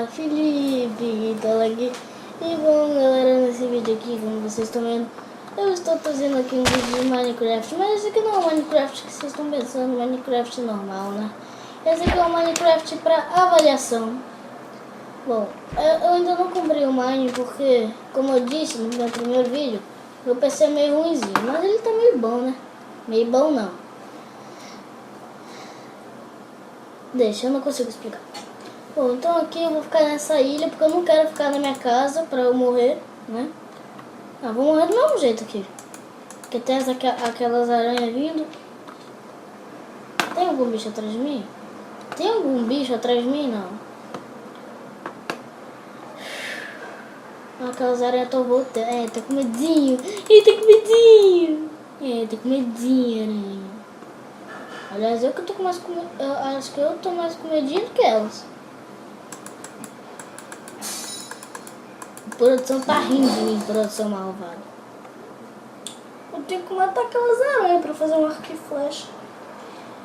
Felipe, tô aqui. E bom, galera, nesse vídeo aqui, como vocês estão vendo, eu estou trazendo aqui um vídeo de Minecraft. Mas esse aqui não é o Minecraft que vocês estão pensando, Minecraft normal, né? Esse aqui é o Minecraft para avaliação. Bom, eu ainda não comprei o Mine porque, como eu disse no meu primeiro vídeo, meu PC é meio ruimzinho, mas ele tá meio bom, né? Meio bom não. Deixa, eu não consigo explicar. Bom, então aqui eu vou ficar nessa ilha porque eu não quero ficar na minha casa pra eu morrer, né? Ah, vou morrer do mesmo jeito aqui. Porque tem aquelas aranhas vindo. Tem algum bicho atrás de mim? Tem algum bicho atrás de mim? Não. Aquelas aranhas estão voltando. É, tô com medinho. Ih, tô com medinho. É, tô com medinho, aranha. Aliás, eu que tô com mais com... Eu acho que eu tô mais com medinho do que elas. A produção tá rindo de mim, produção malvada. Eu tenho que matar aquelas aranhas pra fazer um arco e flecha.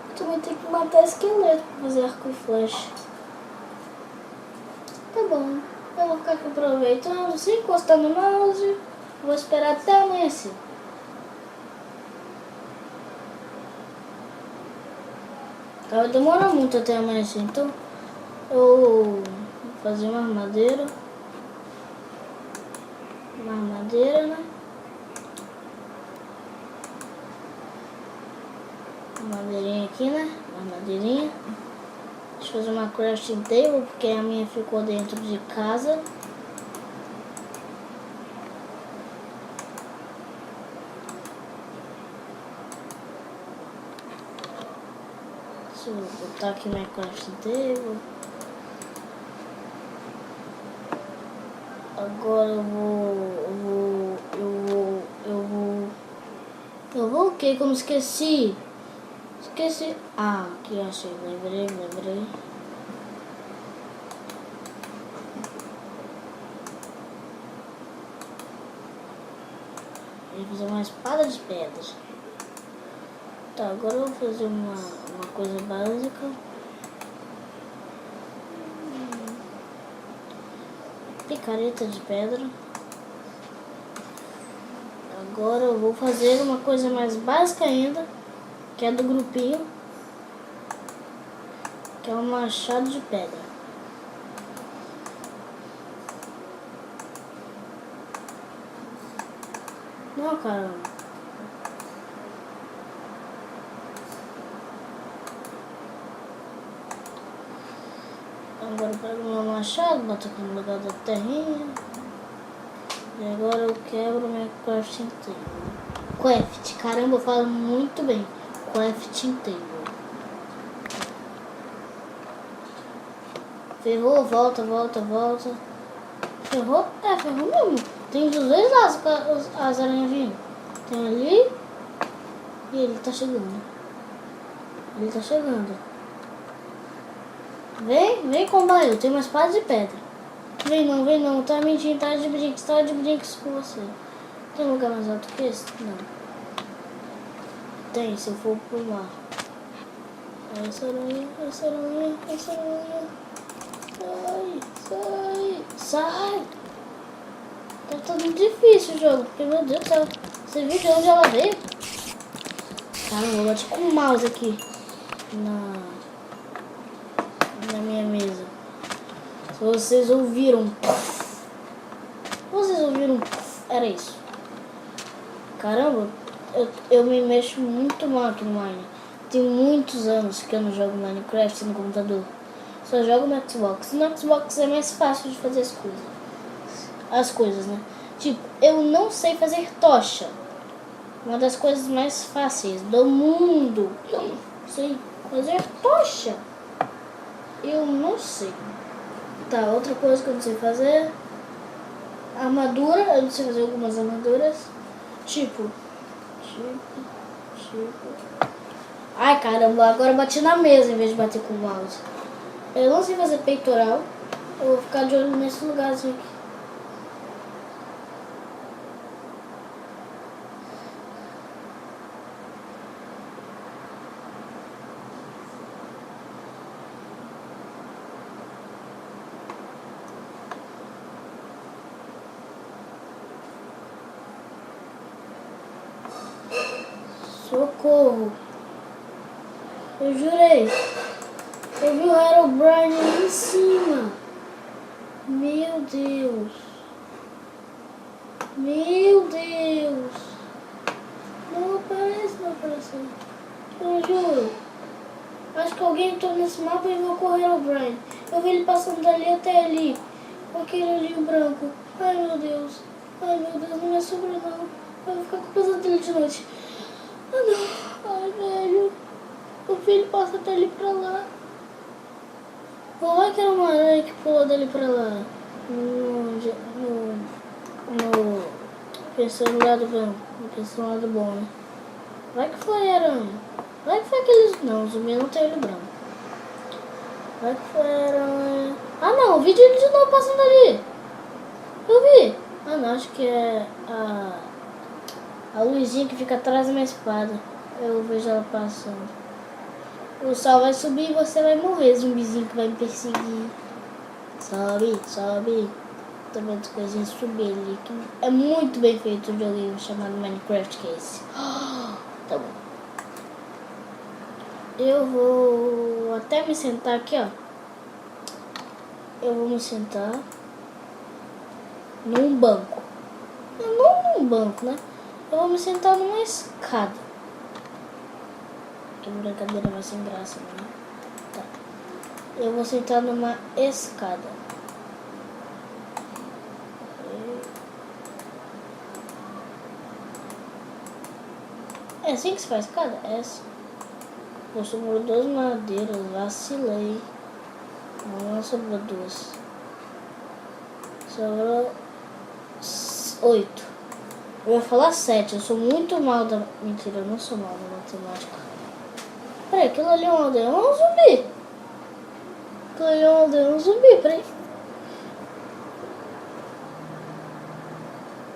Eu também tenho que matar esqueleto pra fazer arco e flecha. Tá bom. Eu vou ficar aqui aproveitando, sem encostar no mouse. Vou esperar até amanhecer. Vai demorar muito até amanhecer, então eu vou fazer uma armadeira. Uma armadeira, né? Uma madeirinha aqui, né? Uma madeirinha. Deixa eu fazer uma crafting table, porque a minha ficou dentro de casa. Deixa eu botar aqui minha crafting table. Agora eu vou o quê? Como esqueci? Esqueci. Ah, aqui achei. Lembrei. Vou fazer uma espada de pedra. Tá, agora eu vou fazer uma coisa básica. Picareta de pedra. Agora eu vou fazer uma coisa mais básica ainda, que é do grupinho, que é um machado de pedra. Não, caramba. Agora eu pego meu machado, boto aqui no lugar da terrinha. E agora eu quebro minha crafting table. Craft, caramba, eu falo muito bem. Crafting table. Ferrou, volta. Ferrou? É, ferrou mesmo. Tem dos dois lados as aranhas vindo. Tem ali e ele tá chegando. Vem combar eu. Tem uma espada de pedra. Vem não. Tá mentindo, tá de brinks com você. Tem um lugar mais alto que esse? Não. Tem, se eu for pro mar. Essa aranha. Sai! Tá todo difícil o jogo, porque meu Deus do céu. Você viu de onde ela veio? Caramba, eu bati com o mouse aqui na minha mesa. Se vocês ouviram, era isso. Caramba, eu me mexo muito mal aqui no Mine. Tem muitos anos que eu não jogo Minecraft no computador. Só jogo no Xbox. No Xbox é mais fácil de fazer as coisas, né? Tipo, eu não sei fazer tocha. Uma das coisas mais fáceis do mundo. Eu não sei fazer tocha. Eu não sei. Tá, outra coisa que eu não sei fazer. Armadura. Eu não sei fazer algumas armaduras. Tipo. Ai, caramba, agora eu bati na mesa em vez de bater com o mouse. Eu não sei fazer peitoral. Eu vou ficar de olho nesse lugarzinho aqui. Socorro. Eu jurei. Eu vi o Herobrine ali em cima. Meu Deus. Meu Deus. Não aparece, não apareceu. Eu juro. Acho que alguém entrou nesse mapa e invocou o Herobrine. Eu vi ele passando dali até ali. Com aquele olhinho branco. Ai, meu Deus. Ai, meu Deus, não me assombra não. Eu vou ficar com pesadelo de noite. Ah, não. Ai, velho. O filho passa dali pra lá. Ou vai que era uma aranha que pulou dali pra lá. Pensando no lado bom. Pensando no lado bom, né? Vai que foi aranha. Vai que foi aqueles... Não, o zumbi não tem olho branco. Vai que foi aranha. Ah, não. Eu vi ele de novo passando ali. Eu vi. Ah, não. Acho que é a luzinha que fica atrás da minha espada. Eu vejo ela passando. O sol vai subir e você vai morrer, zumbizinho que vai me perseguir. Sobe, sobe. Tô vendo as coisinhas subir ali. É muito bem feito o joguinho chamado Minecraft, que é esse. Tá bom. Eu vou até me sentar aqui, ó. Eu vou me sentar num banco. Não num banco, né? Eu vou me sentar numa escada. Que brincadeira vai sem graça, né? Tá. Eu vou sentar numa escada. É assim que se faz escada? É assim. Eu sobrou 2 madeiras, vacilei. Não sobrou 2. Sobrou 8. Eu ia falar 7. Eu sou muito mal da... Mentira, eu não sou mal da matemática. Peraí, aquilo ali é um aldeão ou um zumbi? Aquilo ali é um aldeão ou um zumbi, peraí.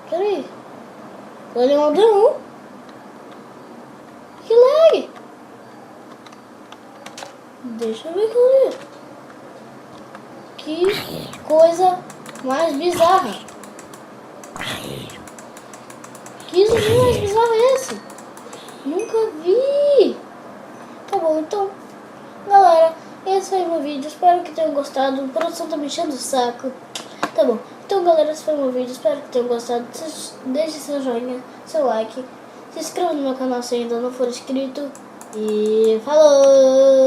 Peraí. Aquilo ali é um aldeão. Que lag! Deixa eu ver aquilo ali. Que coisa mais bizarra. Que zumbi mais bizarro é esse? Nunca vi. Tá bom, então, galera, esse foi o meu vídeo. Espero que tenham gostado. A produção tá me enchendo o saco. Tá bom, então, galera, esse foi o meu vídeo. Espero que tenham gostado. Deixe seu joinha, seu like. Se inscreva no meu canal se ainda não for inscrito. E falou!